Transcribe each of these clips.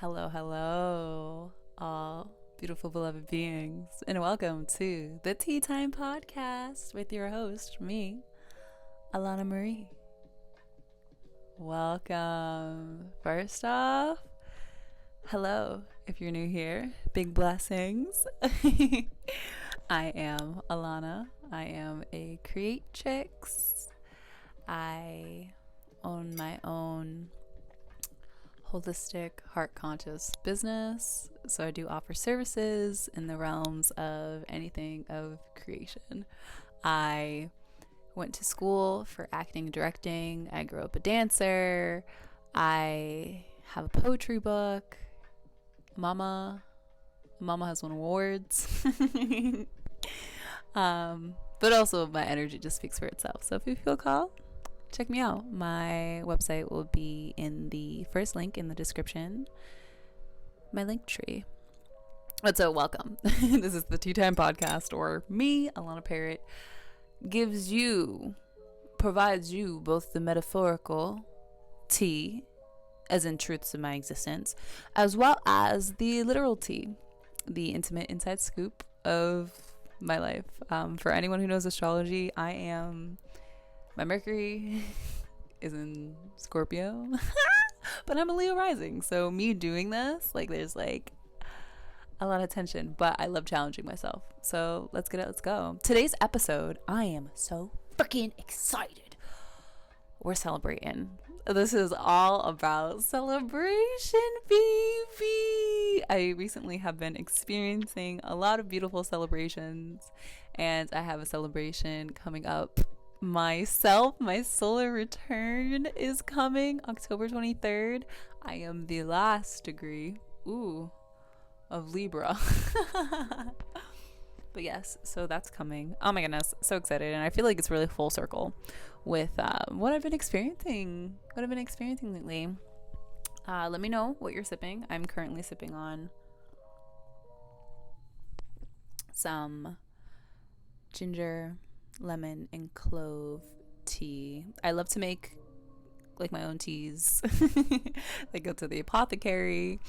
Hello, hello, all beautiful beloved beings, and welcome to the Tea Time Podcast with your host, me, Alana Marie. Welcome. First off, hello if you're new here. Big blessings. I am Alana. I am a creatrix. I own my own holistic, heart conscious business. So I do offer services in the realms of anything of creation. I went to school for acting and directing. I grew up a dancer. I have a poetry book. Mama has won awards. But also my energy just speaks for itself. So if you feel called, check me out. My website will be in the first link in the description. My link tree. But so welcome. This is the Tea Time Podcast, or me, Alana Parrott, provides you both the metaphorical tea, as in truths of my existence, as well as the literal tea, the intimate inside scoop of my life. For anyone who knows astrology, my Mercury is in Scorpio, but I'm a Leo rising. So me doing this, there's a lot of tension, but I love challenging myself. So let's go. Today's episode, I am so freaking excited. We're celebrating. This is all about celebration, baby. I recently have been experiencing a lot of beautiful celebrations, and I have a celebration coming up myself. My solar return is coming October 23rd. I am the last degree of Libra. But yes, so that's coming. Oh my goodness, so excited. And I feel like it's really full circle with what I've been experiencing lately. Let me know what you're sipping. I'm currently sipping on some ginger, lemon, and clove tea. I love to make my own teas. Go to the apothecary,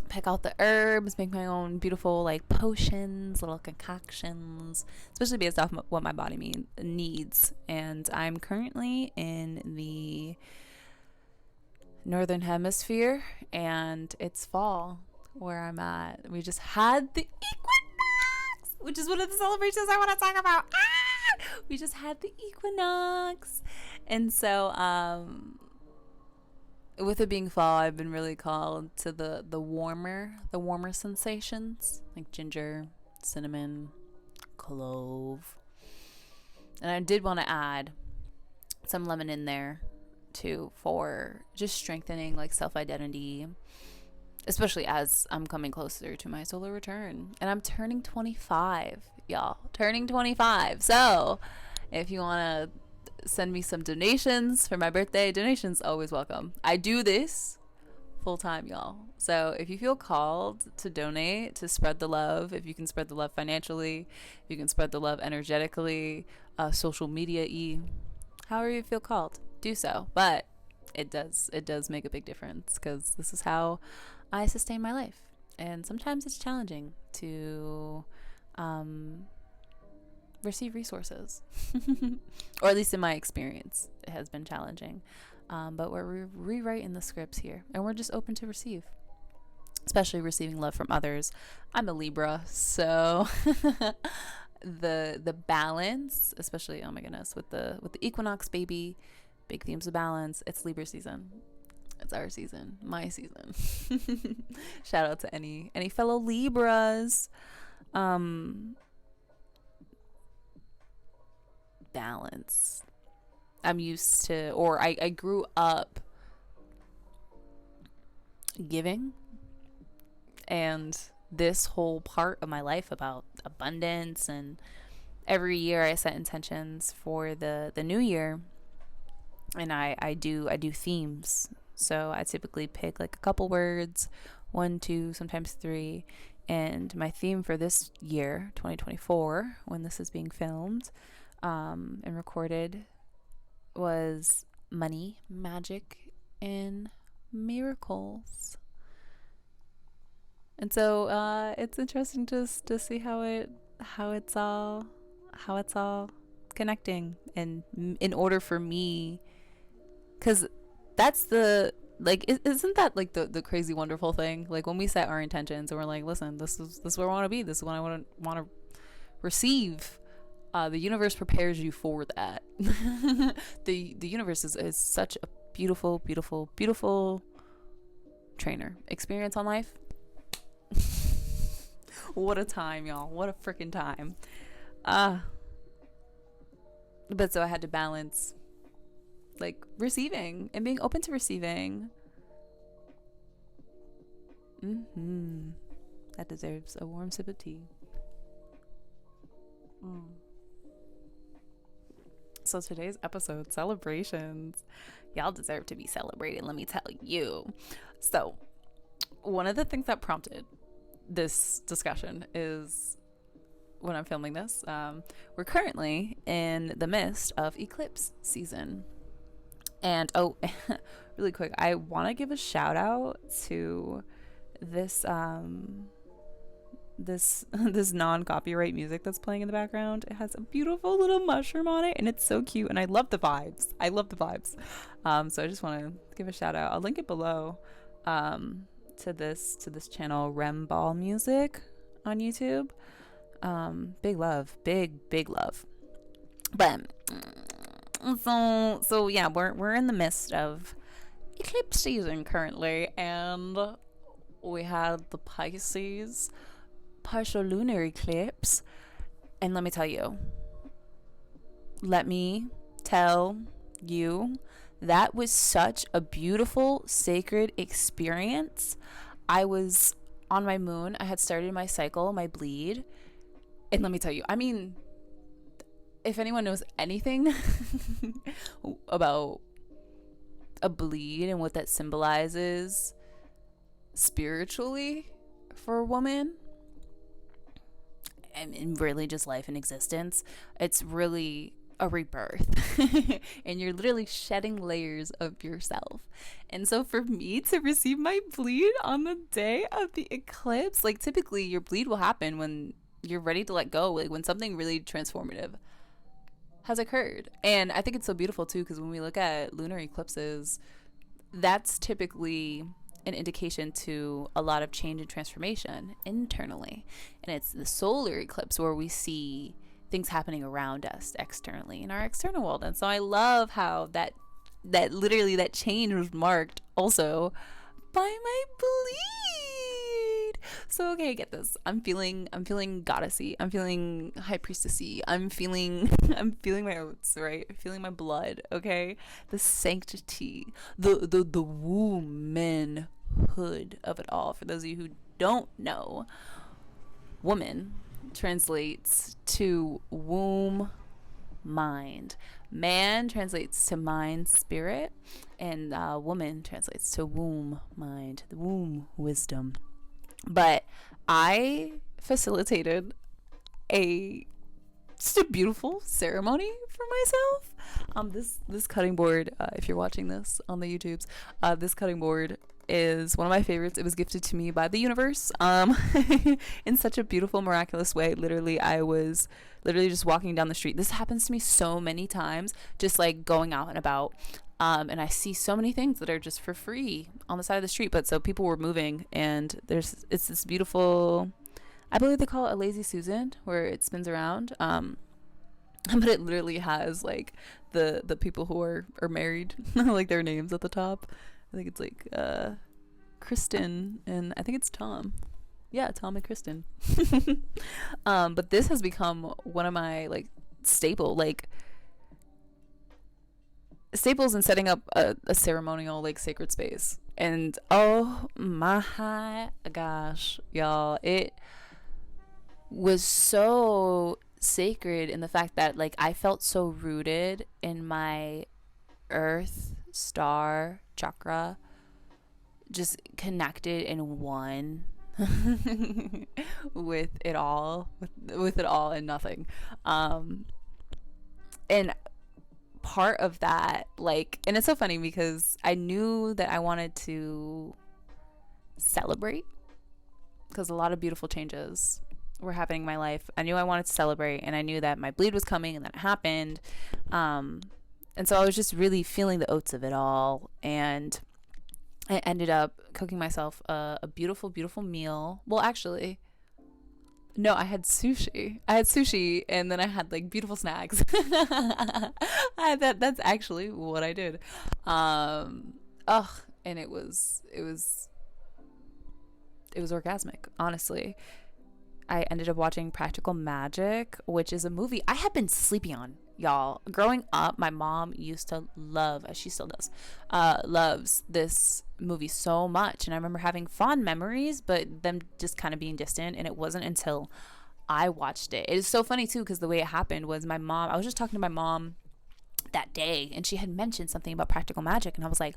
pick out the herbs, make my own beautiful potions, little concoctions, especially based off what my body needs. And I'm currently in the northern hemisphere, and it's fall where I'm at. We just had the equinox, which is one of the celebrations I want to talk about. We just had the equinox, and so with it being fall, I've been really called to the warmer sensations, like ginger, cinnamon, clove. And I did want to add some lemon in there too, for just strengthening self-identity, especially as I'm coming closer to my solar return. And I'm turning 25, y'all. Turning 25. So if you want to send me some donations for my birthday, donations always welcome. I do this full time, y'all. So if you feel called to donate, to spread the love, if you can spread the love financially, if you can spread the love energetically, social media however you feel called, do so. But it does make a big difference, because this is how I sustain my life. And sometimes it's challenging to receive resources, or at least in my experience, it has been challenging. But we're rewriting the scripts here, and we're just open to receive, especially receiving love from others. I'm a Libra, so the balance, especially, oh my goodness, with the equinox, baby, big themes of balance. It's Libra season. It's our season, my season. Shout out to any fellow Libras. Balance. I'm used to, or I grew up giving, and this whole part of my life about abundance, and every year I set intentions for the new year, and I do themes. So I typically pick a couple words, 1, 2, sometimes 3, and my theme for this year, 2024, when this is being filmed and recorded, was money, magic, and miracles. And so it's interesting just to see how it's all connecting. And in order for me, because that's the, like, isn't that like the crazy wonderful thing? Like when we set our intentions and we're like, listen, this is where I want to be, this is what I want to receive, the universe prepares you for that. The universe is such a beautiful trainer. Experience on life. What a time, y'all. What a freaking time. But so I had to balance like receiving and being open to receiving. That deserves a warm sip of tea. So today's episode, celebrations. Y'all deserve to be celebrated, let me tell you. So one of the things that prompted this discussion is when I'm filming this, we're currently in the midst of eclipse season. And really quick, I want to give a shout out to this this non-copyright music that's playing in the background. It has a beautiful little mushroom on it and it's so cute, and I love the vibes. So I just want to give a shout out. I'll link it below to this channel, Rem Ball Music on YouTube. Big love. But so yeah, we're in the midst of eclipse season currently, and we had the Pisces partial lunar eclipse. And let me tell you, that was such a beautiful, sacred experience. I was on my moon. I had started my cycle, my bleed. And let me tell you, I mean, if anyone knows anything about a bleed and what that symbolizes spiritually for a woman, and really just life and existence, it's really a rebirth. And you're literally shedding layers of yourself. And so for me to receive my bleed on the day of the eclipse, like typically your bleed will happen when you're ready to let go, like when something really transformative has occurred. And I think it's so beautiful too, because when we look at lunar eclipses, that's typically an indication to a lot of change and transformation internally. And it's the solar eclipse where we see things happening around us externally in our external world. And so I love how that literally that change was marked also by my bleed. So okay, get this. I'm feeling goddessy. I'm feeling high priestessy. I'm feeling my oats, right? I'm feeling my blood, okay? The sanctity, the womanhood of it all. For those of you who don't know, woman translates to womb, mind. Man translates to mind, spirit, and woman translates to womb, mind, the womb, wisdom. But I facilitated just a beautiful ceremony for myself. This cutting board, if you're watching this on the YouTubes, this cutting board is one of my favorites. It was gifted to me by the universe in such a beautiful, miraculous way. I was literally just walking down the street. This happens to me so many times, just like going out and about. And I see so many things that are just for free on the side of the street. But so people were moving, and it's this beautiful, I believe they call it a lazy Susan, where it spins around. But it literally has like the people who are married, like their names at the top. I think it's like Kristen, and I think it's Tom. Yeah, Tom and Kristen. But this has become one of my like staples in setting up a ceremonial like sacred space. And oh my gosh, y'all, it was so sacred in the fact that like I felt so rooted in my earth star chakra, just connected in one with it all and nothing. And part of that, like, and it's so funny because I knew that I wanted to celebrate because a lot of beautiful changes were happening in my life. I knew I wanted to celebrate, and I knew that my bleed was coming, and then it happened. And so I was just really feeling the oats of it all, and I ended up cooking myself a beautiful, beautiful meal. Well, actually, no, I had sushi, and then I had like beautiful snacks. That's actually what I did. And it was orgasmic, honestly. I ended up watching Practical Magic, which is a movie I had been sleeping on, y'all. Growing up, my mom used to love, as she still does, loves this movie so much. And I remember having fond memories, but them just kind of being distant. And it wasn't until I watched it. It is so funny, too, because the way it happened was I was just talking to my mom that day, and she had mentioned something about Practical Magic. And I was like,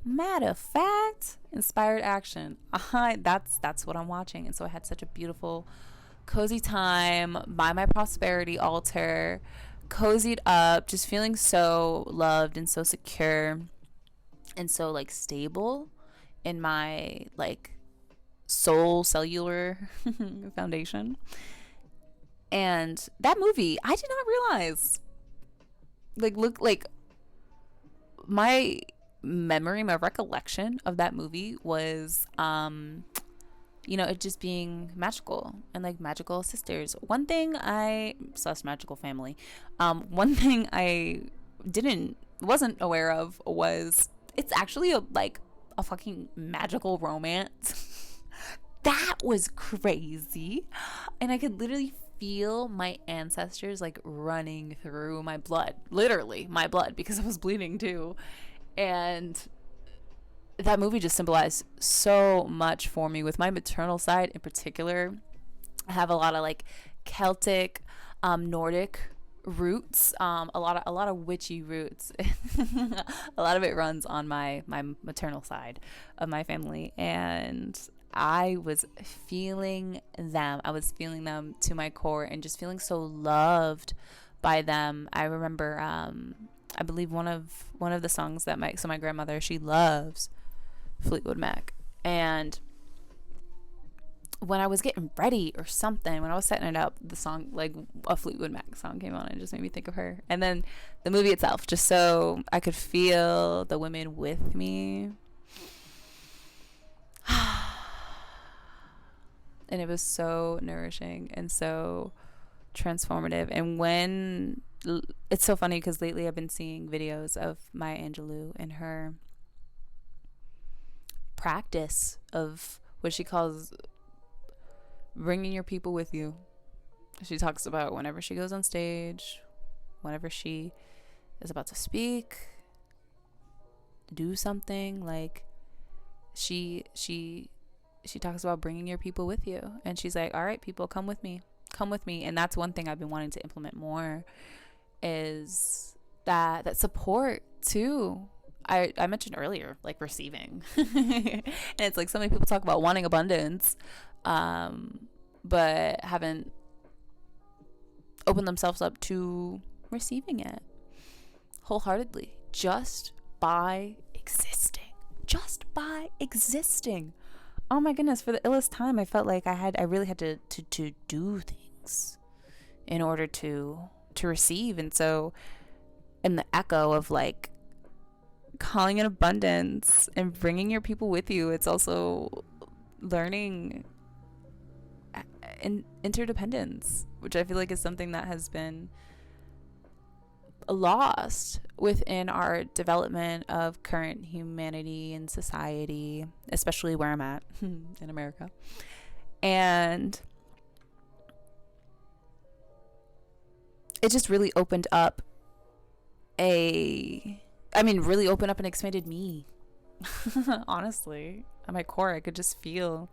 matter of fact, inspired action. That's what I'm watching. And so I had such a beautiful, cozy time by my prosperity altar, cozied up, just feeling so loved and so secure and so like stable in my like soul cellular foundation. And that movie, I did not realize, my memory, my recollection of that movie was it just being magical and like magical sisters. One thing magical family. One thing I wasn't aware of was it's actually a fucking magical romance. That was crazy. And I could literally feel my ancestors like running through my blood, literally my blood, because I was bleeding too. And that movie just symbolized so much for me with my maternal side in particular. I have a lot of like Celtic, Nordic roots, a lot of witchy roots. A lot of it runs on my maternal side of my family, and I was feeling them. I was feeling them to my core and just feeling so loved by them. I remember I believe one of the songs that my grandmother, she loves Fleetwood Mac. And when I was getting ready or something, when I was setting it up, the song, like a Fleetwood Mac song came on and just made me think of her. And then the movie itself, just so I could feel the women with me. And it was so nourishing and so transformative. And when it's so funny because lately I've been seeing videos of Maya Angelou and her practice of what she calls bringing your people with you. She talks about whenever she goes on stage, whenever she is about to speak, do something, like she talks about bringing your people with you. And she's like, all right, people, come with me. And that's one thing I've been wanting to implement more, is that support too. I mentioned earlier, like receiving. And it's like so many people talk about wanting abundance, but haven't opened themselves up to receiving it wholeheartedly, just by existing. Oh my goodness, for the illest time I felt like I really had to do things in order to receive. And so in the echo of like calling in abundance and bringing your people with you, it's also learning interdependence, which I feel like is something that has been lost within our development of current humanity and society, especially where I'm at in America. And it just really opened up and expanded me. Honestly, at my core, I could just feel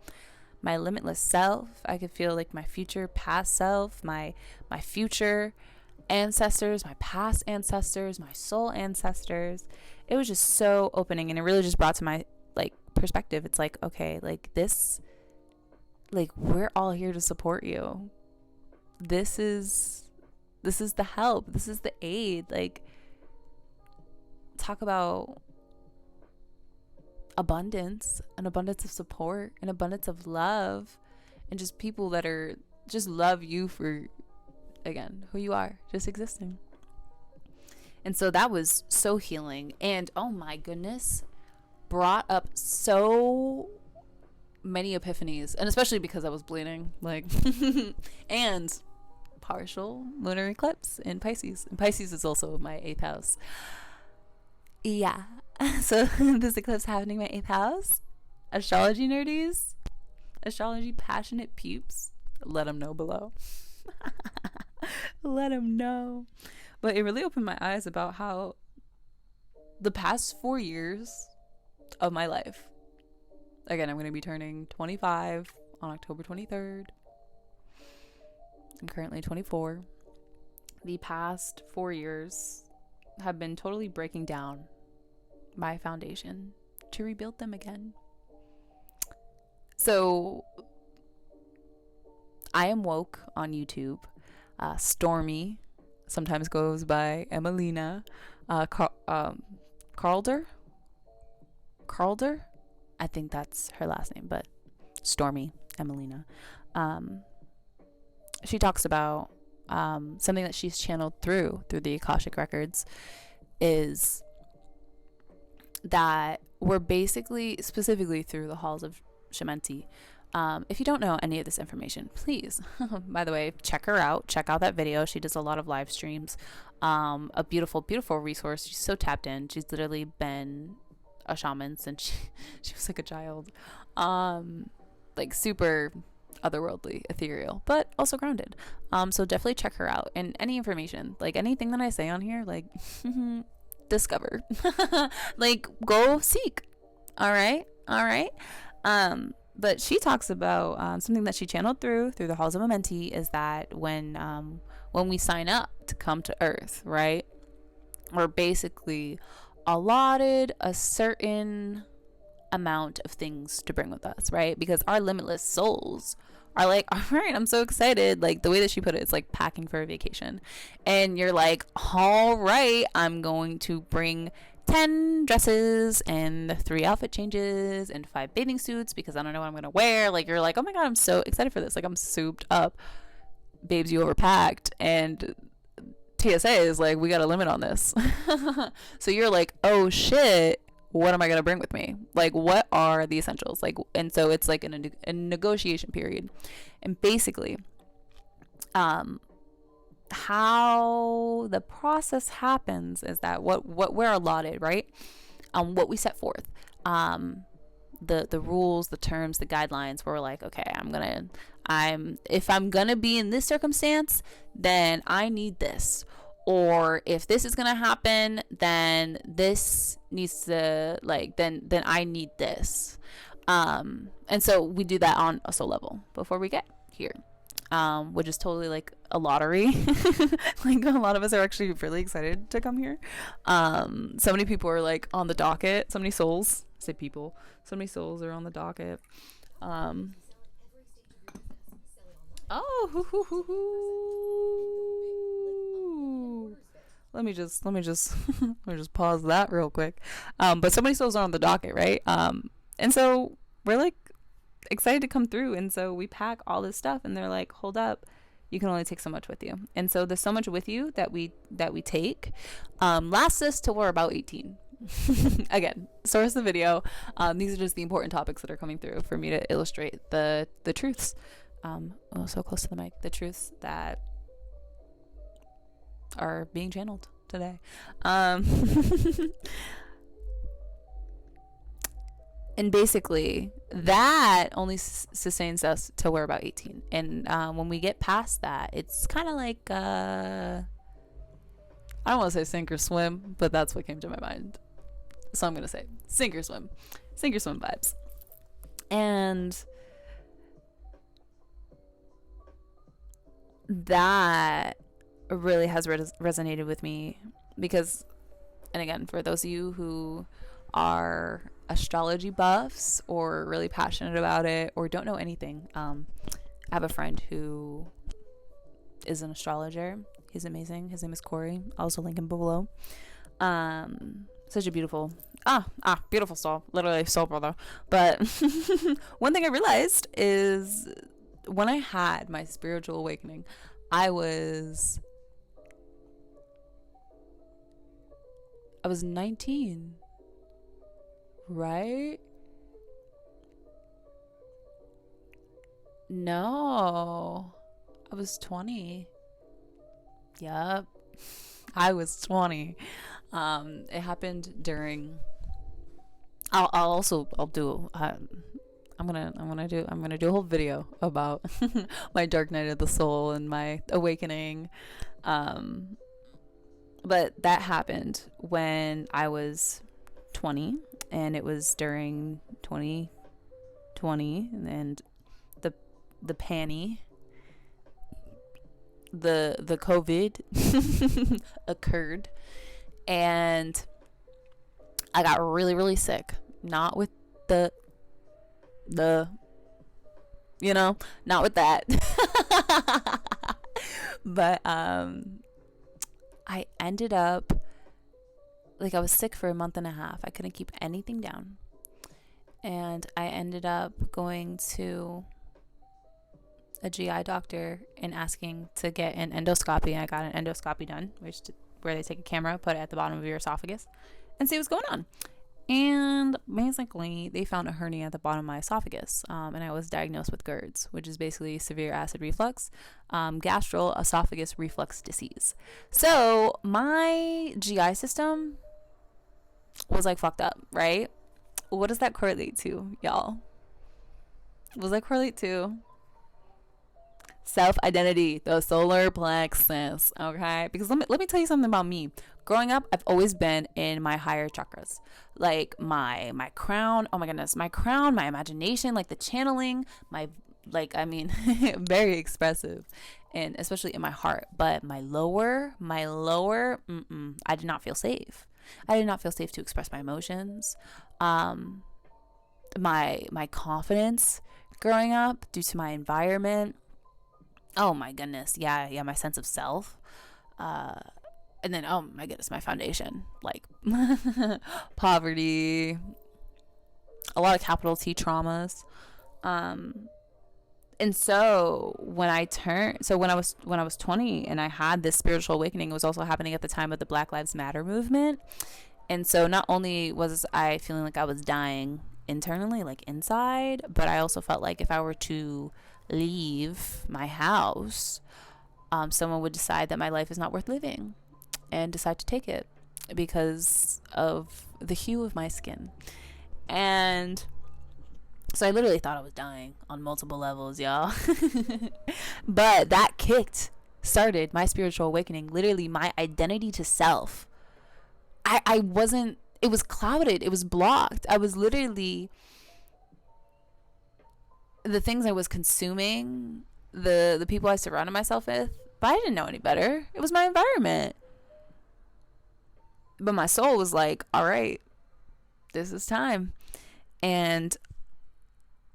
my limitless self. I could feel like my future past self, my future ancestors, my past ancestors, my soul ancestors. It was just so opening, and it really just brought to my like perspective. It's like, okay, like this, like we're all here to support you. This is the help. This is the aid. Like talk about abundance, an abundance of support, an abundance of love, and just people that are just love you for, again, who you are, just existing. And so that was so healing. And oh my goodness, brought up so many epiphanies, and especially because I was bleeding, like, and partial lunar eclipse in Pisces. And Pisces is also my 8th house. Yeah. So this eclipse happening in my 8th house. Astrology nerdies, astrology passionate peeps, let them know below. Let them know. But it really opened my eyes about how the past 4 years of my life, again, I'm going to be turning 25 on October 23rd. I'm currently 24. The past 4 years have been totally breaking down my foundation to rebuild them again. So I am woke on YouTube. Stormy sometimes goes by Emelina. Carlder, I think that's her last name, but Stormy Emelina. She talks about something that she's channeled through the Akashic records, is that we're basically, specifically through the halls of Shementi. If you don't know any of this information, please, by the way, check her out. Check out that video. She does a lot of live streams. A beautiful, beautiful resource. She's so tapped in. She's literally been a shaman since she was like a child. Like super otherworldly, ethereal, but also grounded. So definitely check her out. And any information, like anything that I say on here, like discover. Like go seek. All right. But she talks about something that she channeled through the halls of Amenti, is that when we sign up to come to Earth, right, we're basically allotted a certain amount of things to bring with us, right? Because our limitless souls are like, all right, I'm so excited. Like the way that she put it, it's like packing for a vacation. And you're like, all right, I'm going to bring 10 dresses and 3 outfit changes and 5 bathing suits because I don't know what I'm going to wear. Like you're like, oh my God, I'm so excited for this. Like I'm souped up. Babes, you overpacked. And TSA is like, we got a limit on this. So you're like, oh shit, what am I going to bring with me? Like, what are the essentials? Like, and so it's like a negotiation period. And basically, how the process happens is that what we're allotted, right? What we set forth, the rules, the terms, the guidelines, where we're like, okay, if I'm gonna be in this circumstance, then I need this. Or if this is gonna happen, then this needs to, like, then I need this. And so we do that on a soul level before we get here, which is totally like a lottery. Like a lot of us are actually really excited to come here. So many people are like on the docket. So many souls, I say people, so many souls are on the docket. Let me just let me just pause that real quick. But so many souls are on the docket, right? And so we're like excited to come through, and so we pack all this stuff, and they're like, hold up, you can only take so much with you. And so there's so much with you that we take, lasts us till we're about 18. Again, source the video. These are just the important topics that are coming through for me to illustrate the truths. Oh, so close to the mic. The truths that are being channeled today. And basically that only sustains us till we're about 18. And when we get past that, it's kind of like I don't want to say sink or swim, but that's what came to my mind, so I'm gonna say sink or swim vibes. And that really has resonated with me because, and again, for those of you who are astrology buffs or really passionate about it or don't know anything, I have a friend who is an astrologer. He's amazing. His name is Corey. I'll also link him below. such a beautiful beautiful soul, literally soul brother. But one thing I realized is when I had my spiritual awakening, I was 19, right? No, I was 20. Yup, I was 20. It happened during. I'll do. I'm gonna do a whole video about my dark night of the soul and my awakening. But that happened when I was 20, and it was during 2020, and the panty, the COVID occurred, and I got really, really sick. Not with the not with that. But I ended up, like, I was sick for a month and a half. I couldn't keep anything down. And I ended up going to a GI doctor and asking to get an endoscopy. I got an endoscopy done, where they take a camera, put it at the bottom of your esophagus, and see what's going on. And basically, they found a hernia at the bottom of my esophagus, and I was diagnosed with GERDs, which is basically severe acid reflux, gastroesophagus reflux disease. So my GI system was like fucked up, right? What does that correlate to, y'all? What does that correlate to? Self-identity, the solar plexus, okay? Because let me tell you something about me. Growing up, I've always been in my higher chakras, like my crown. Oh my goodness, my crown, my imagination, like the channeling, very expressive, and especially in my heart. But my lower, I did not feel safe. I did not feel safe to express my emotions. My confidence growing up due to my environment. Oh my goodness, yeah, my sense of self. And then, oh my goodness, my foundation, like poverty, a lot of capital T traumas. And so when I was 20 and I had this spiritual awakening, it was also happening at the time of the Black Lives Matter movement. And so not only was I feeling like I was dying internally, like inside, but I also felt like if I were to leave my house, someone would decide that my life is not worth living and decide to take it because of the hue of my skin. And so I literally thought I was dying on multiple levels, y'all. But that started my spiritual awakening, literally my identity to self. I wasn't, it was clouded, it was blocked. I was literally, the things I was consuming, the people I surrounded myself with, but I didn't know any better. It was my environment. But my soul was like, all right, this is time. And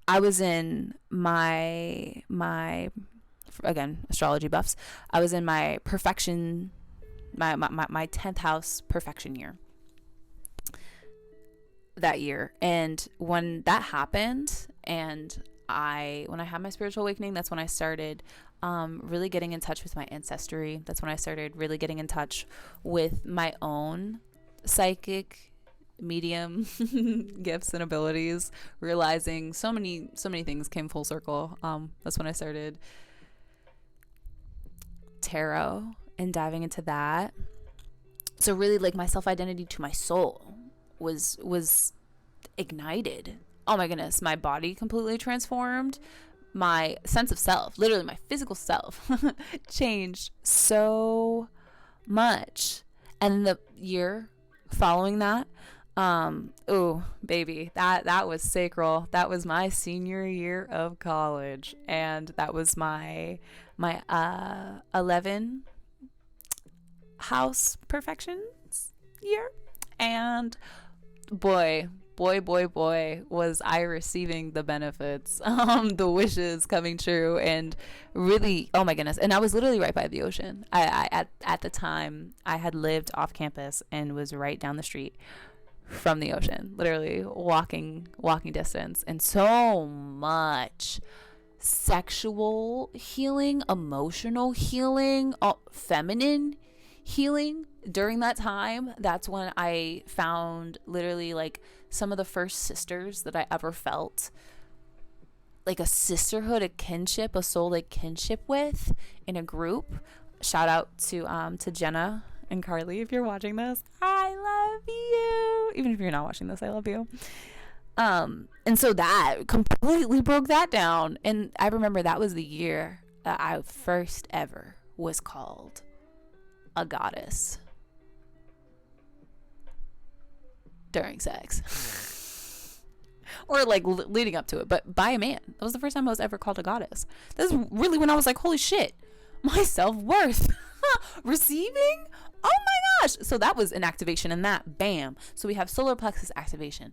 I was in my again, astrology buffs, I was in my perfection, my 10th house perfection year that year. And when that happened, and when I had my spiritual awakening, that's when I started really getting in touch with my ancestry. That's when I started really getting in touch with my own psychic medium gifts and abilities, realizing so many things came full circle. That's when I started tarot and diving into that. So really, like, my self-identity to my soul was ignited. Oh my goodness, my body completely transformed. My sense of self, literally my physical self, changed so much. And the year following that, oh baby, that was sacral. That was my senior year of college, and that was my 11 house perfections year. And boy, boy, was I receiving the benefits, the wishes coming true, and really, oh my goodness. And I was literally right by the ocean. At the time, I had lived off campus and was right down the street from the ocean, literally walking distance. And so much sexual healing, emotional healing, feminine healing during that time. That's when I found literally like some of the first sisters that I ever felt like a sisterhood, a kinship, a soul like kinship with in a group. Shout out to Jenna and Carly, if you're watching this, I love you. Even if you're not watching this, I love you. And so that completely broke that down. And I remember that was the year that I first ever was called a goddess during sex. Or like leading up to it, but by a man. That was the first time I was ever called a goddess. This is really when I was like, holy shit, my self-worth. Receiving? Oh my gosh. So that was an activation, and that, bam. So we have solar plexus activation.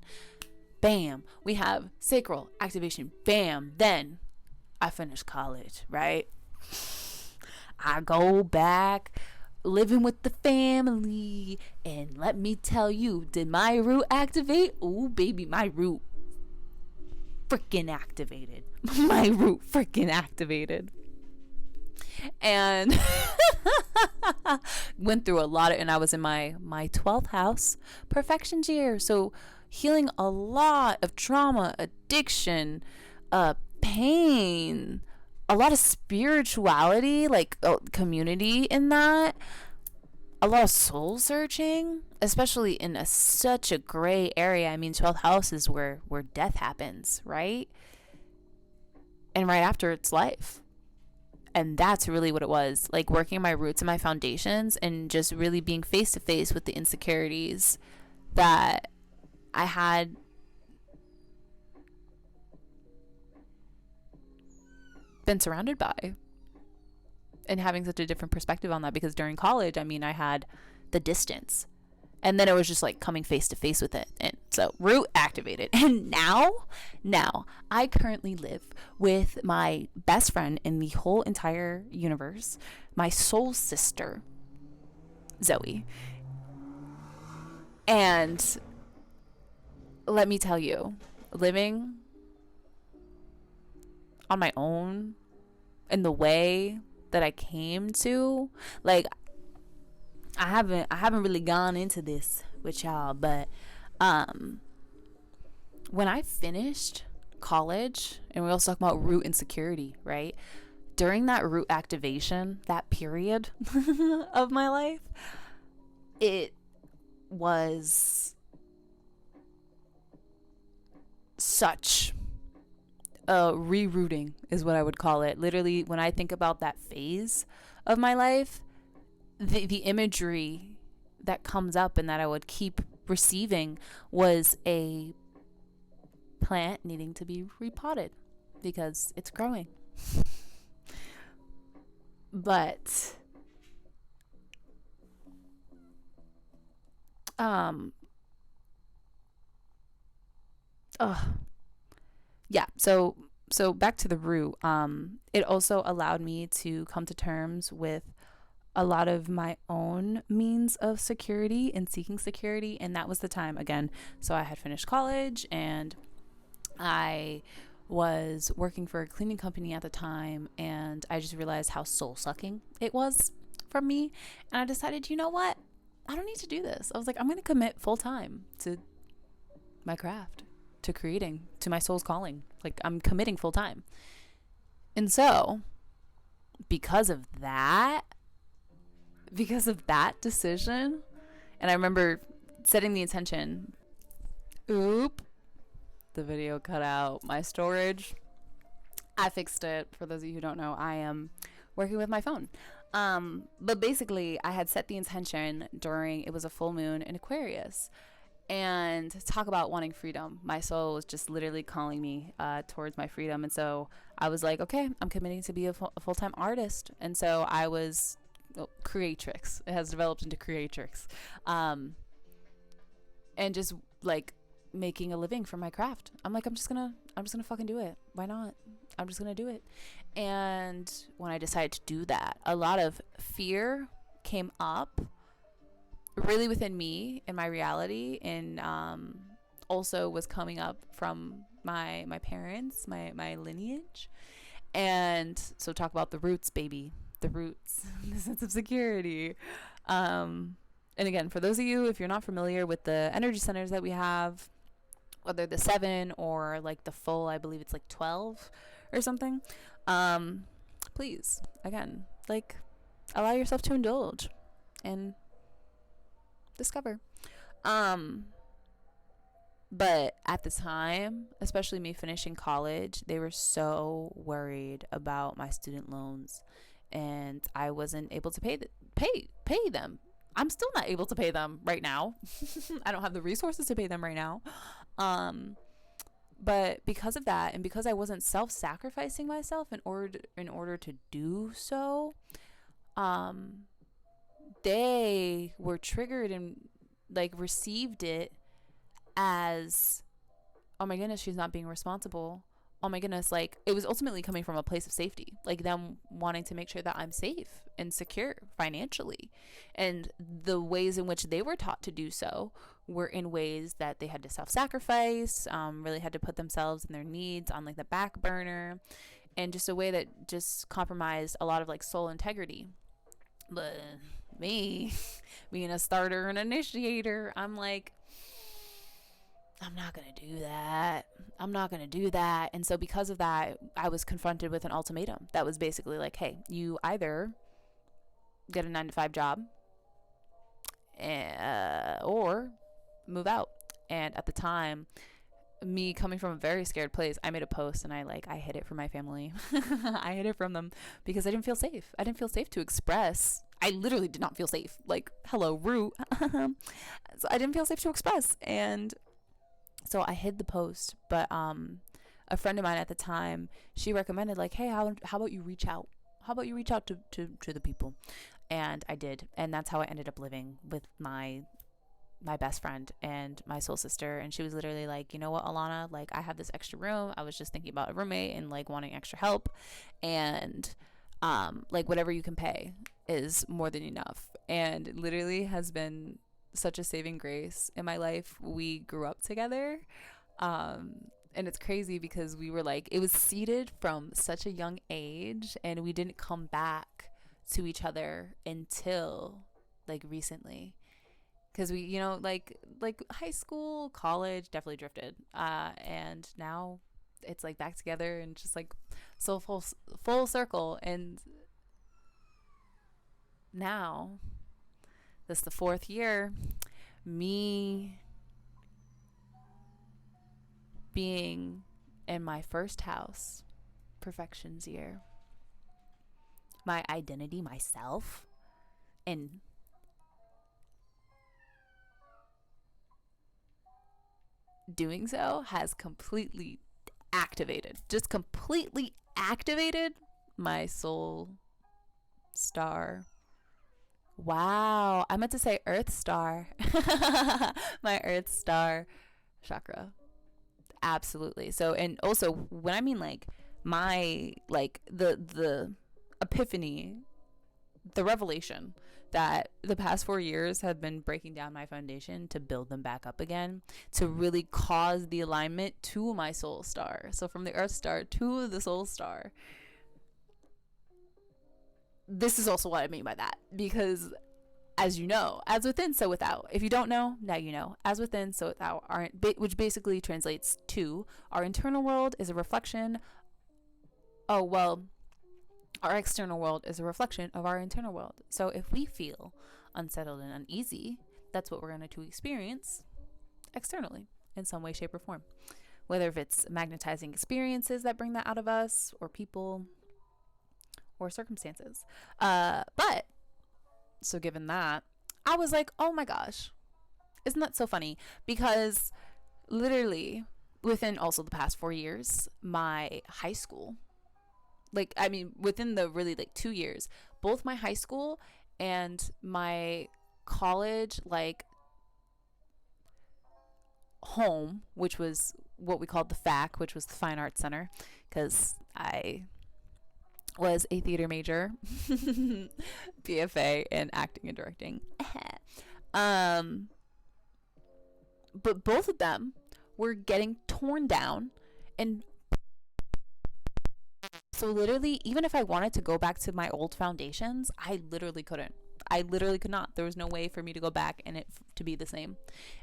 Bam. We have sacral activation. Bam. Then I finished college, right? I go back living with the family, and let me tell you, did my root activate? Oh baby, my root freaking activated. My root freaking activated. And went through a lot of, and I was in my 12th house perfections year, so healing a lot of trauma, addiction, pain, a lot of spirituality, like community in that, a lot of soul searching, especially in such a gray area. I mean, 12th house is where death happens, right? And right after, it's life. And that's really what it was, like working my roots and my foundations, and just really being face to face with the insecurities that I had been surrounded by, and having such a different perspective on that. Because during college, I mean, I had the distance, and then it was just like coming face to face with it. And so root activated. And now I currently live with my best friend in the whole entire universe, my soul sister, Zoe. And let me tell you, living on my own in the way that I came to, like, I haven't really gone into this with y'all, but when I finished college, and we also talk about root insecurity, right? During that root activation, that period of my life, it was such a rerouting is what I would call it. Literally, when I think about that phase of my life, the imagery that comes up and that I would keep receiving was a plant needing to be repotted because it's growing. But yeah, so back to the root. It also allowed me to come to terms with a lot of my own means of security and seeking security. And that was the time, again, so I had finished college, and I was working for a cleaning company at the time, and I just realized how soul sucking it was from me. And I decided, you know what, I don't need to do this. I was like, I'm going to commit full time to my craft, to creating, to my soul's calling. Like, I'm committing full time. And so because of that decision, and I remember setting the intention, the video cut out my storage. I fixed it. For those of you who don't know, I am working with my phone. But basically, I had set the intention during, it was a full moon in Aquarius, and talk about wanting freedom. My soul was just literally calling me towards my freedom. And so I was like, okay, I'm committing to be a full-time artist. And so I was creatrix. It has developed into creatrix. And just like making a living from my craft. I'm like, I'm just gonna fucking do it. Why not? I'm just gonna do it. And when I decided to do that, a lot of fear came up really within me and my reality, and also was coming up from my parents, my lineage. And so talk about the roots, baby, the roots, the sense of security. And again, for those of you, if you're not familiar with the energy centers that we have, whether the 7 or like the full, I believe it's like 12 or something, please, again, like, allow yourself to indulge and discover. But at the time, especially me finishing college, they were so worried about my student loans, and I wasn't able to pay them. I'm still not able to pay them right now. I don't have the resources to pay them right now. But because of that, and because I wasn't self-sacrificing myself in order to do so, they were triggered and like received it as, oh my goodness, she's not being responsible. Oh my goodness, like, it was ultimately coming from a place of safety, like them wanting to make sure that I'm safe and secure financially. And the ways in which they were taught to do so were in ways that they had to self-sacrifice, really had to put themselves and their needs on like the back burner, and just a way that just compromised a lot of like soul integrity. But me being a starter and initiator, I'm like, I'm not going to do that. I'm not going to do that. And so because of that, I was confronted with an ultimatum that was basically like, hey, you either get a 9-to-5 job or move out. And at the time, me coming from a very scared place, I made a post and I hid it from my family. I hid it from them because I didn't feel safe. I didn't feel safe to express. I literally did not feel safe. Like, hello, root. So I didn't feel safe to express. And so I hid the post, but a friend of mine at the time, she recommended like, hey, how about you reach out? How about you reach out to the people? And I did. And that's how I ended up living with my best friend and my soul sister. And she was literally like, you know what, Alana, like, I have this extra room. I was just thinking about a roommate and like wanting extra help. And like, whatever you can pay is more than enough. And it literally has been such a saving grace in my life. We grew up together, and it's crazy because we were like, it was seeded from such a young age, and we didn't come back to each other until like recently, because we, you know, like high school, college definitely drifted, and now it's like back together and just like so full circle. And now this is the 4th year, me being in my first house, perfections year, my identity, myself, and doing so has completely activated my soul star. Wow, I meant to say Earth Star. My Earth Star chakra. Absolutely. So, and also when I mean like my, like the epiphany, the revelation that the past 4 years have been breaking down my foundation to build them back up again, to really cause the alignment to my soul star. So from the Earth Star to the soul star. This is also what I mean by that, because as you know, as within, so without. If you don't know, now you know. As within, so without, which basically translates to our internal world is a reflection. Oh, well, our external world is a reflection of our internal world. So if we feel unsettled and uneasy, that's what we're going to experience externally in some way, shape, or form. Whether if it's magnetizing experiences that bring that out of us, or people, or circumstances. But so given that, I was like, oh my gosh, isn't that so funny? Because literally within also the past 4 years, my high school, like, I mean, within the really like 2 years, both my high school and my college, like, home, which was what we called the FAC, which was the Fine Arts Center, because I was a theater major, BFA in acting and directing. But both of them were getting torn down, and so literally, even if I wanted to go back to my old foundations, I literally couldn't. I literally could not. There was no way for me to go back and it to be the same.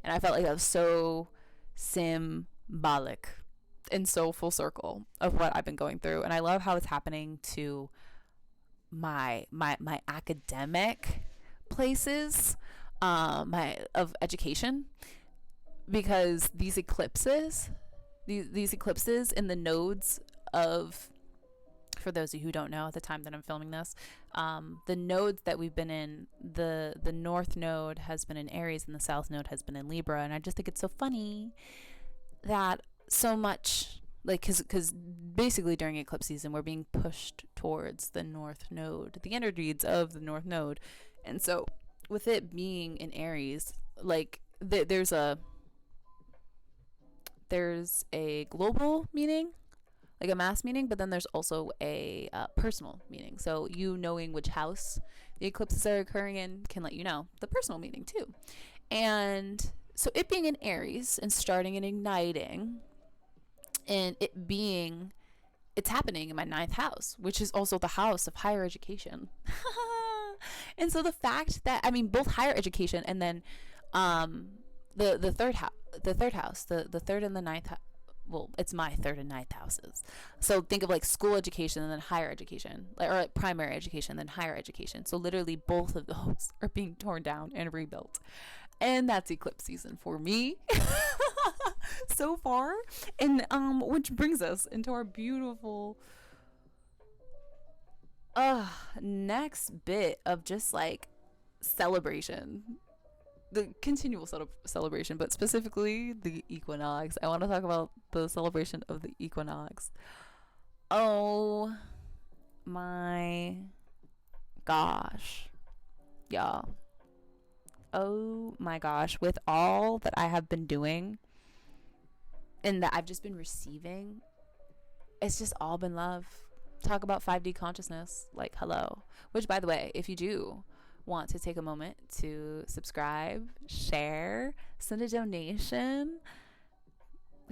And I felt like that was so symbolic and so full circle of what I've been going through. And I love how it's happening to my academic places, of education, because these eclipses in the nodes of, for those of you who don't know, at the time that I'm filming this, the nodes that we've been in, the north node has been in Aries and the south node has been in Libra. And I just think it's so funny that so much, like, because basically during eclipse season we're being pushed towards the north node, the energies of the north node. And so with it being in Aries, like, there's a global meaning, like a mass meaning, but then there's also a personal meaning. So you knowing which house the eclipses are occurring in can let you know the personal meaning too. And so it being in Aries and starting and igniting, and it's happening in my 9th house, which is also the house of higher education. And so the fact that, I mean, both higher education and then the third house, the third and the 9th well, it's my 3rd and 9th houses. So think of like school education and then higher education, or like primary education, then higher education. So literally both of those are being torn down and rebuilt. And that's eclipse season for me so far. And which brings us into our beautiful next bit of just like celebration, the continual celebration, but specifically the equinox. I want to talk about the celebration of the equinox. Oh my gosh, y'all. Oh my gosh, with all that I have been doing and that I've just been receiving, it's just all been love. Talk about 5D consciousness, like, hello. Which, by the way, if you do want to take a moment to subscribe, share, send a donation,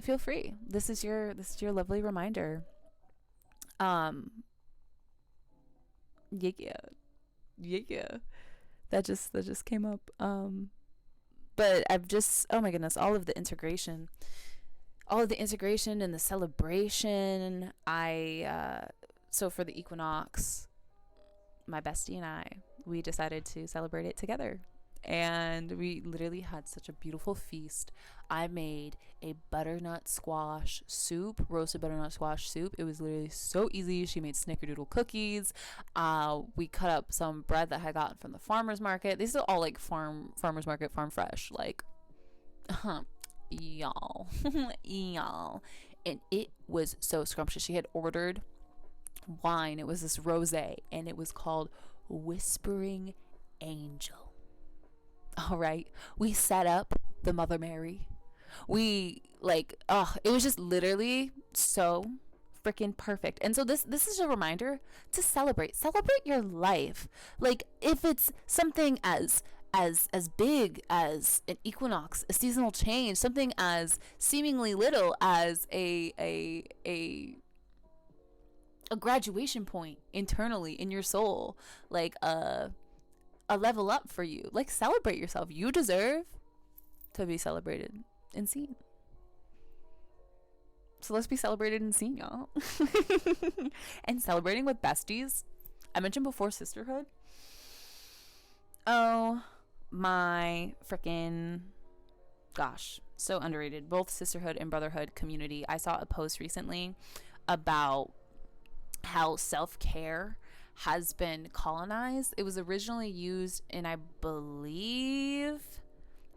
feel free. This is your lovely reminder. Yeah. That just came up. But I've just, oh my goodness, all of the integration and the celebration. So for the equinox, my bestie and I, we decided to celebrate it together. And we literally had such a beautiful feast. I made a butternut squash soup, roasted butternut squash soup. It was literally so easy. She made snickerdoodle cookies. We cut up some bread that I had gotten from the farmer's market. These are all like farmer's market, farm fresh, like, y'all. And it was so scrumptious. She had ordered wine. It was this rosé, and it was called Whispering Angel. All right, we set up the Mother Mary. We it was just literally so freaking perfect. And so this is a reminder to celebrate your life. Like, if it's something as big as an equinox, a seasonal change, something as seemingly little as a graduation point internally in your soul, like a level up for you. Like, celebrate yourself. You deserve to be celebrated and seen. So let's be celebrated and seen, y'all. And celebrating with besties. I mentioned before sisterhood. Oh my freaking gosh, so underrated. Both sisterhood and brotherhood community. I saw a post recently about how self-care has been colonized. It was originally used in, I believe,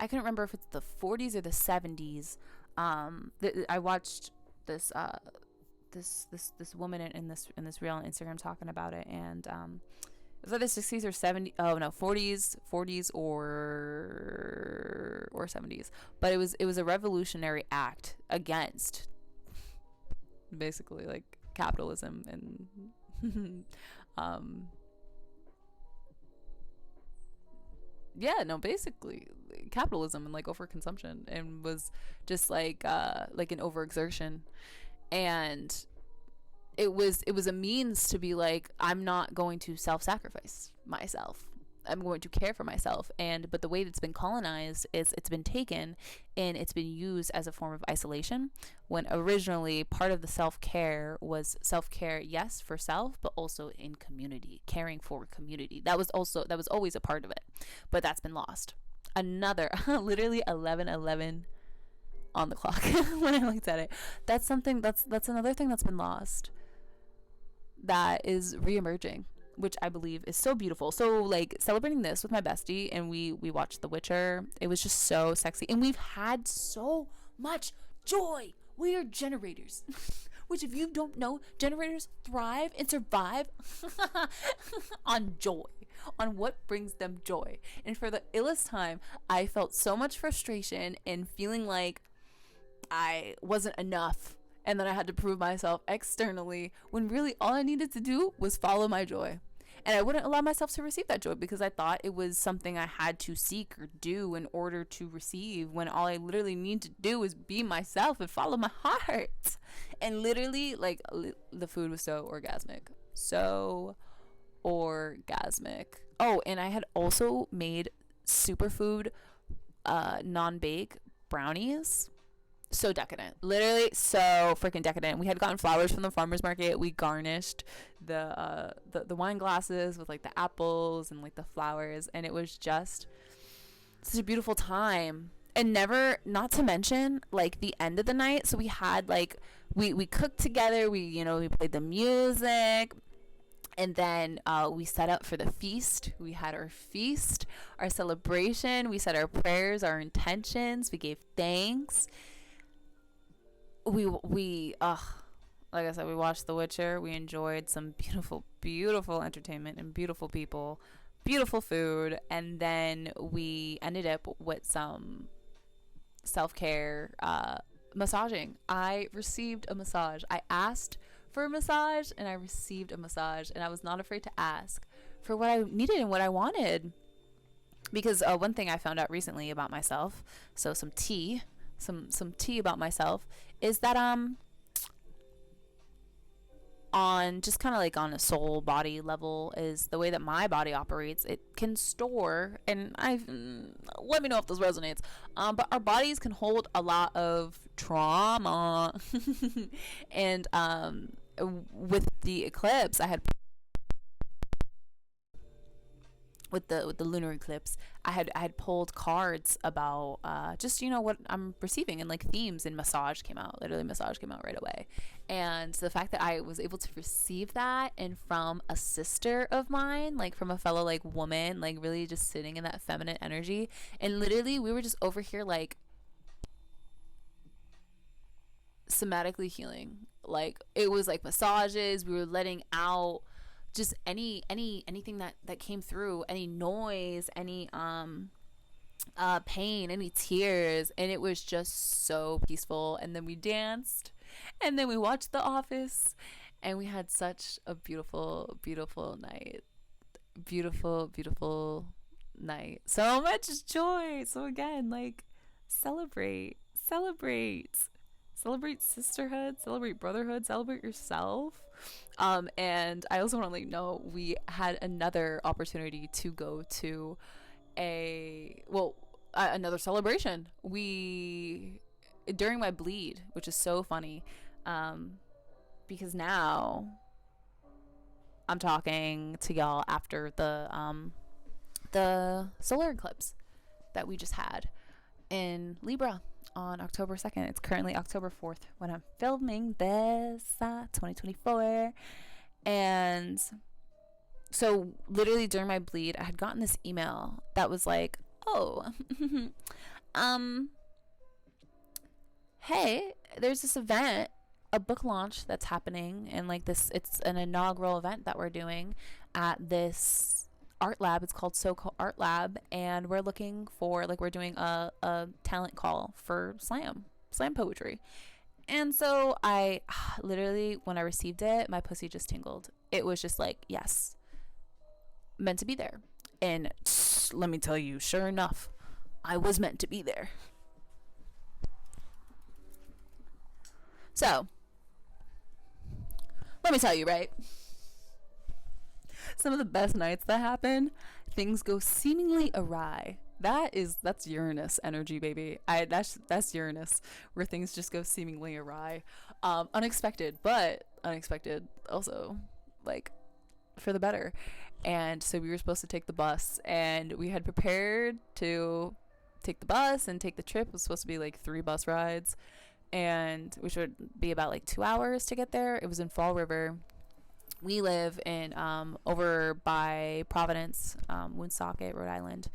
I couldn't remember if it's the 40s or the 70s. I watched this this woman in this reel on Instagram talking about it, and was either 60s or 70s. Oh no, 40s or 70s. But it was a revolutionary act against basically like capitalism and yeah, no, basically capitalism and like overconsumption, and was just like an overexertion. And it was a means to be like, I'm not going to self-sacrifice myself, I'm going to care for myself. And but the way that's been colonized is it's been taken and it's been used as a form of isolation, when originally part of the self-care was self-care, yes, for self, but also in community, caring for community. That was always a part of it, but that's been lost. Another literally 11:11 on the clock when I looked at it. That's another thing that's been lost, that is reemerging, which I believe is so beautiful. So like celebrating this with my bestie, and we watched The Witcher. It was just so sexy, and we've had so much joy. We are generators. Which, if you don't know, generators thrive and survive on joy, on what brings them joy. And for the illest time, I felt so much frustration and feeling like I wasn't enough, and then I had to prove myself externally, when really all I needed to do was follow my joy. And I wouldn't allow myself to receive that joy because I thought it was something I had to seek or do in order to receive, when all I literally need to do is be myself and follow my heart. And literally, like, the food was so orgasmic. So orgasmic. Oh, and I had also made superfood non-bake brownies. So decadent, literally so freaking decadent. We had gotten flowers from the farmer's market. We garnished the wine glasses with like the apples and like the flowers, and it was just such a beautiful time. And never, not to mention like the end of the night. So we had like we cooked together. We played the music. And then we set up for the feast. We had our feast, our celebration. We said our prayers, our intentions. We gave thanks. We like I said, we watched The Witcher. We enjoyed some beautiful entertainment and beautiful people, beautiful food, and then we ended up with some self-care massaging. I received a massage. I asked for a massage and I received a massage, and I was not afraid to ask for what I needed and what I wanted. Because one thing I found out recently about myself, so some tea about myself, is that on just kind of like on a soul body level, is the way that my body operates. It can store, and let me know if this resonates, but our bodies can hold a lot of trauma. And with the eclipse, I had with the lunar eclipse, I had pulled cards about just what I'm receiving, and like themes, and massage came out. Literally, massage came out right away. And the fact that I was able to receive that, and from a sister of mine, like from a fellow like woman, like really just sitting in that feminine energy, and literally we were just over here like somatically healing. Like it was like massages. We were letting out just anything that came through, any noise, any pain, any tears, and it was just so peaceful. And then we danced, and then we watched The Office, and we had such a beautiful night. Beautiful night. So much joy. So again, like, celebrate sisterhood, celebrate brotherhood, celebrate yourself. And I also want to let you know, we had another opportunity to go to another celebration. We, during my bleed, which is so funny, because now I'm talking to y'all after the solar eclipse that we just had in Libra on October 2nd. It's currently October 4th when I'm filming this, 2024. And so literally during my bleed, I had gotten this email that was like, oh, hey, there's this event a book launch that's happening, and like this, it's an inaugural event that we're doing at this art lab. It's called SoCo Art Lab, and we're looking for, like, we're doing a talent call for slam poetry. And so I literally, when I received it, my pussy just tingled. It was just like, yes, meant to be there. And let me tell you, sure enough, I was meant to be there. So, let me tell you, right? Some of the best nights that happen, things go seemingly awry. That's Uranus energy, baby. That's Uranus, where things just go seemingly awry. Unexpected, but unexpected also, like, for the better. And so we were supposed to take the bus, and we had prepared to take the bus and take the trip. It was supposed to be like 3 bus rides, and which would be about like 2 hours to get there. It was in Fall River. We live in over by Providence, Woonsocket, Rhode Island,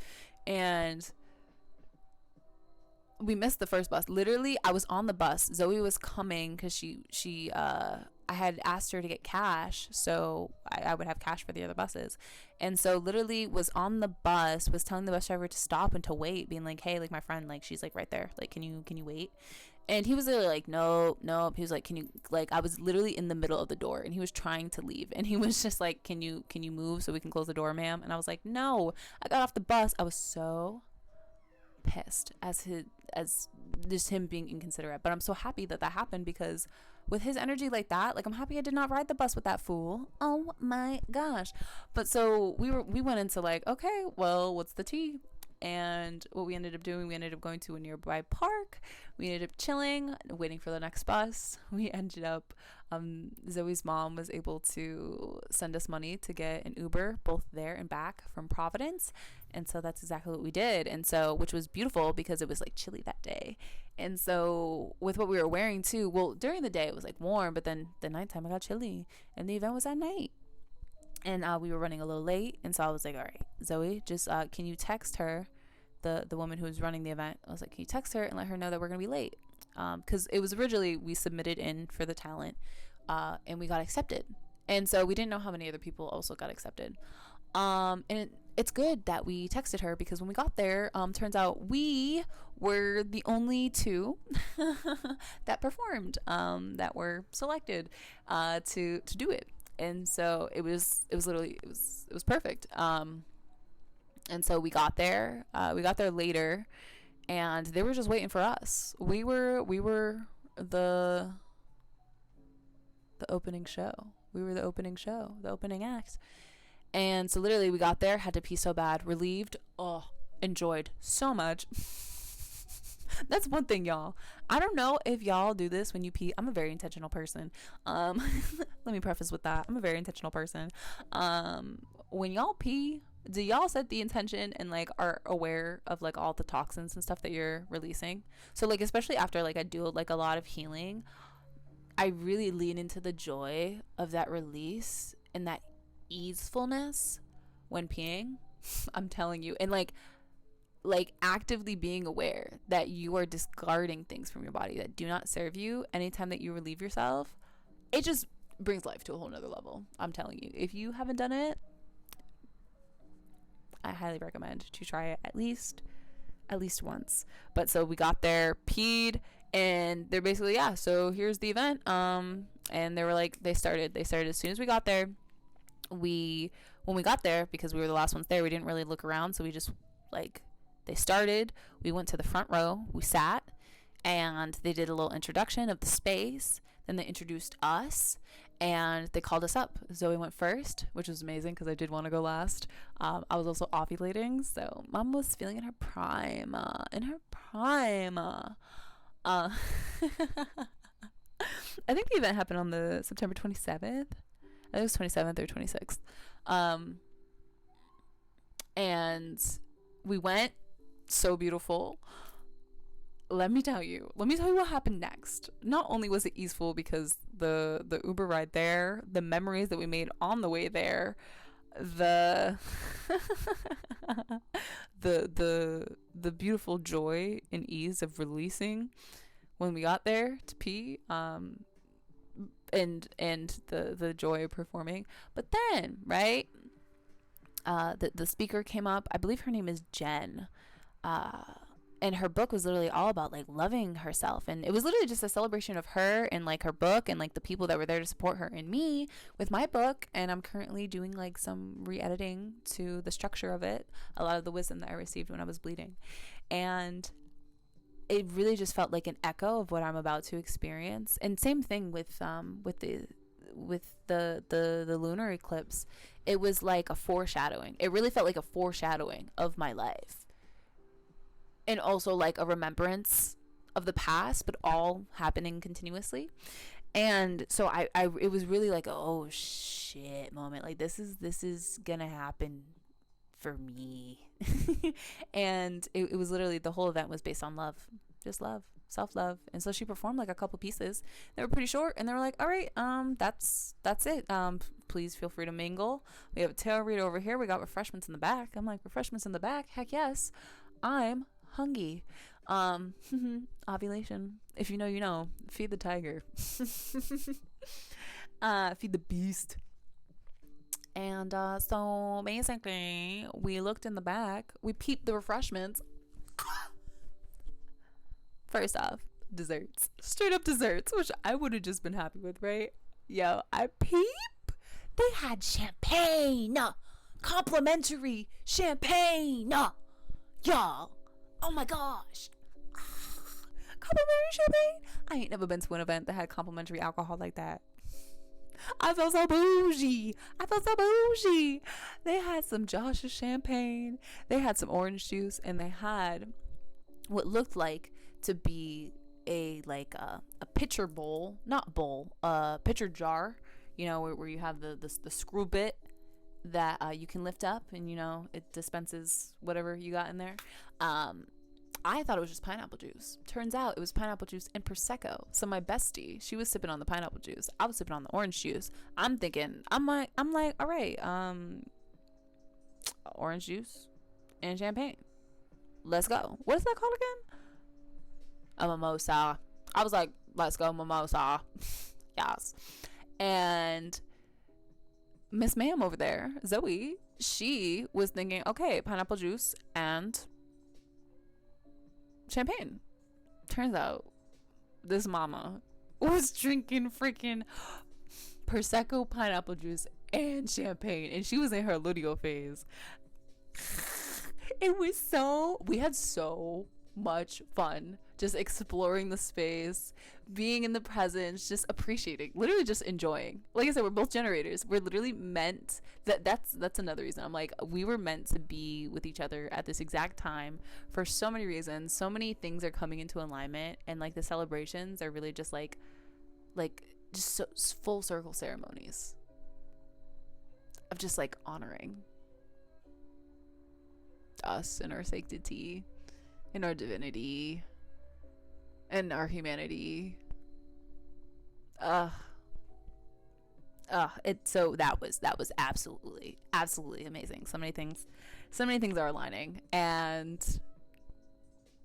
and we missed the first bus. Literally, I was on the bus. Zoe was coming because she I had asked her to get cash, so I would have cash for the other buses. And so literally was on the bus, was telling the bus driver to stop and to wait, being like, hey, like, my friend, like, she's like right there, like, can you wait? And he was literally like, no. He was like, can you, like, I was literally in the middle of the door, and he was trying to leave, and he was just like, can you move so we can close the door, ma'am? And I was like, no. I got off the bus. I was so pissed as just him being inconsiderate, but I'm so happy that happened, because with his energy like that, like, I'm happy I did not ride the bus with that fool. Oh my gosh. But so we went into like, okay, well, what's the tea? And what we ended up doing, we ended up going to a nearby park. We ended up chilling, waiting for the next bus. We ended up, Zoe's mom was able to send us money to get an Uber, both there and back from Providence. And so that's exactly what we did. And so, which was beautiful because it was like chilly that day. And so with what we were wearing too, well, during the day it was like warm, but then the nighttime it got chilly, and the event was at night. And we were running a little late, and so I was like, all right, Zoe, just can you text her, the woman who was running the event? I was like, can you text her and let her know that we're gonna be late? Because it was originally, we submitted in for the talent, and we got accepted, and so we didn't know how many other people also got accepted. And it's good that we texted her, because when we got there, turns out we were the only 2 that performed, that were selected to do it. And so it was literally, it was perfect. And so we got there later, and they were just waiting for us. We were the opening show. We were the opening show, the opening act. And so literally we got there, had to pee so bad, relieved, enjoyed so much. That's one thing, y'all. I don't know if y'all do this when you pee. I'm a very intentional person. Let me preface with that. I'm a very intentional person. When y'all pee, do y'all set the intention and like are aware of like all the toxins and stuff that you're releasing? So like, especially after like I do like a lot of healing, I really lean into the joy of that release and that easefulness when peeing. I'm telling you. And like actively being aware that you are discarding things from your body that do not serve you anytime that you relieve yourself, it just brings life to a whole nother level. I'm telling you, if you haven't done it, I highly recommend to try it at least once. But so we got there, peed, and they're basically, yeah, so here's the event. And they were like, they started as soon as we got there. When we got there, because we were the last ones there, we didn't really look around, so we just like, they started, we went to the front row, we sat, and they did a little introduction of the space. Then they introduced us, and they called us up. Zoe went first, which was amazing because I did want to go last. I was also ovulating, so mom was feeling in her prime. I think the event happened on the September 27th. I think it was 27th or 26th. And we went. So beautiful. Let me tell you what happened next. Not only was it easeful because the Uber ride there, the memories that we made on the way there, the the beautiful joy and ease of releasing when we got there to pee, and the joy of performing. But then, right, the speaker came up. I believe her name is Jen. And her book was literally all about like loving herself, and it was literally just a celebration of her and like her book and like the people that were there to support her and me with my book. And I'm currently doing like some re-editing to the structure of it, a lot of the wisdom that I received when I was bleeding, and it really just felt like an echo of what I'm about to experience. And same thing with the lunar eclipse. It was like a foreshadowing. It really felt like a foreshadowing of my life, and also like a remembrance of the past, but all happening continuously. And so I it was really like a, oh shit moment. Like this is gonna happen for me. And it was literally, the whole event was based on love, just love, self-love. And so she performed like a couple pieces. They were pretty short, and they were like, all right, that's it. Please feel free to mingle. We have a tail read over here. We got refreshments in the back. I'm like, refreshments in the back? Heck yes. I'm hungry. Ovulation. If you know, you know. Feed the tiger. Feed the beast. And so basically, we looked in the back. We peeped the refreshments. First off, desserts. Straight up desserts, which I would have just been happy with, right? Yo, I peep. They had champagne. Complimentary champagne. Y'all. Oh my gosh. Complimentary champagne? I ain't never been to an event that had complimentary alcohol like that. I felt so bougie. They had some Joshua champagne. They had some orange juice, and they had what looked like to be a pitcher bowl, not bowl, pitcher jar, you know, where you have the screw bit that you can lift up, and you know it dispenses whatever you got in there. I thought it was just pineapple juice. Turns out it was pineapple juice and prosecco. So my bestie, she was sipping on the pineapple juice. I was sipping on the orange juice. I'm like, all right, orange juice and champagne. Let's go. What is that called again? A mimosa. I was like, let's go mimosa. Yes. And Miss Ma'am over there, Zoe, she was thinking, okay, pineapple juice and champagne. Turns out this mama was drinking freaking prosecco, pineapple juice, and champagne, and she was in her luteal phase. We had so much fun just exploring the space, being in the presence, just appreciating, literally just enjoying. Like I said, we're both generators. We're literally meant that's another reason. I'm like, we were meant to be with each other at this exact time for so many reasons. So many things are coming into alignment, and like the celebrations are really just like just so full circle ceremonies of just like honoring us and our sanctity and our divinity and our humanity. So that was absolutely amazing. So many things are aligning, and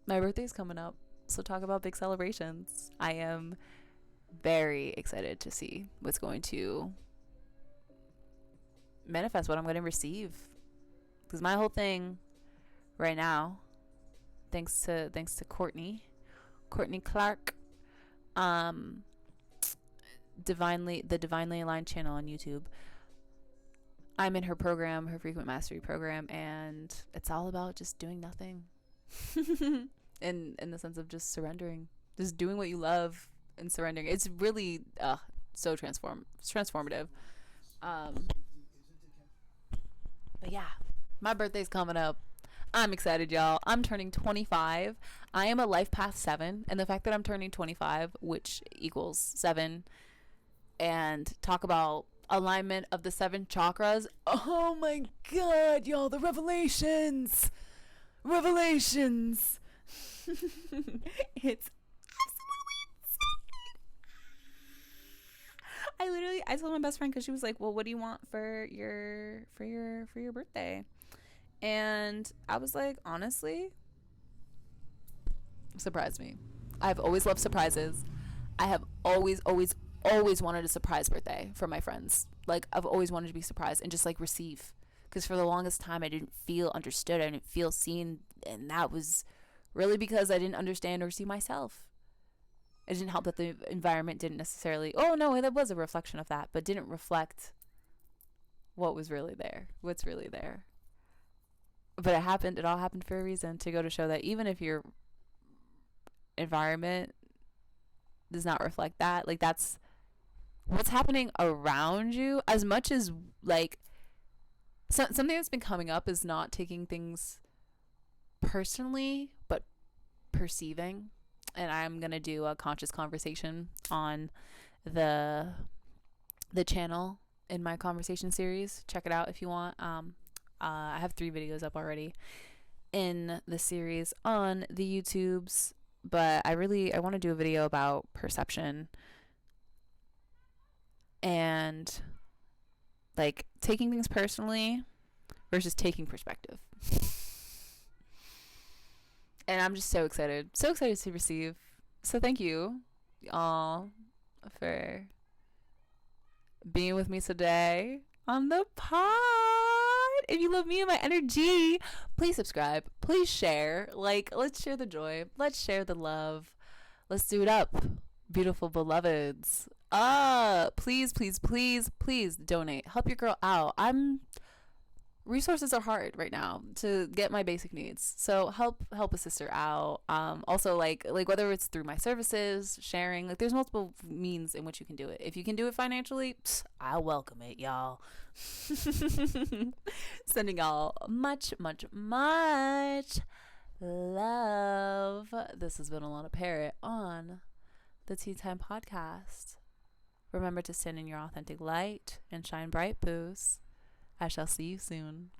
my birthday's coming up, so talk about big celebrations. I am very excited to see what's going to manifest, what I'm going to receive, because my whole thing right now, thanks to Courtney Clark, the Divinely Aligned channel on YouTube. I'm in her program, her frequent mastery program, and it's all about just doing nothing. in the sense of just surrendering, just doing what you love and surrendering. It's really so transformative. But yeah, my birthday's coming up. I'm excited, y'all. I'm turning 25. I am a life path 7, and the fact that I'm turning 25, which equals 7, and talk about alignment of the 7 chakras. Oh my god, y'all, the revelations. It's absolutely insane. I told my best friend, because she was like, well, what do you want for your birthday? And I was like, honestly, surprise me. I've always loved surprises. I have always always wanted a surprise birthday for my friends. Like, I've always wanted to be surprised and just like receive. Because for the longest time, I didn't feel understood. I didn't feel seen. And that was really because I didn't understand or see myself. It didn't help that the environment didn't necessarily, oh no, that was a reflection of that, but didn't reflect what was really there, what's really there. But it all happened for a reason, to go to show that even if your environment does not reflect that, like, that's what's happening around you. As much as, like, something that's been coming up is not taking things personally, but perceiving. And I'm gonna do a conscious conversation on the channel in my conversation series. Check it out if you want. I have 3 videos up already in the series on the YouTubes, but I want to do a video about perception and like taking things personally versus taking perspective. And I'm just so excited to receive. So thank you all for being with me today on the pod. If you love me and my energy, please subscribe, please share. Like, let's share the joy, let's share the love, let's do it up, beautiful beloveds. Please donate, help your girl out. Resources are hard right now to get my basic needs, so help a sister out. Also, like whether it's through my services, sharing, like, there's multiple means in which you can do it. If you can do it financially, I'll welcome it, y'all. Sending y'all much love. This has been Alana Parrott on the Tea Time Podcast. Remember to stand in your authentic light and shine bright, boos. I shall see you soon.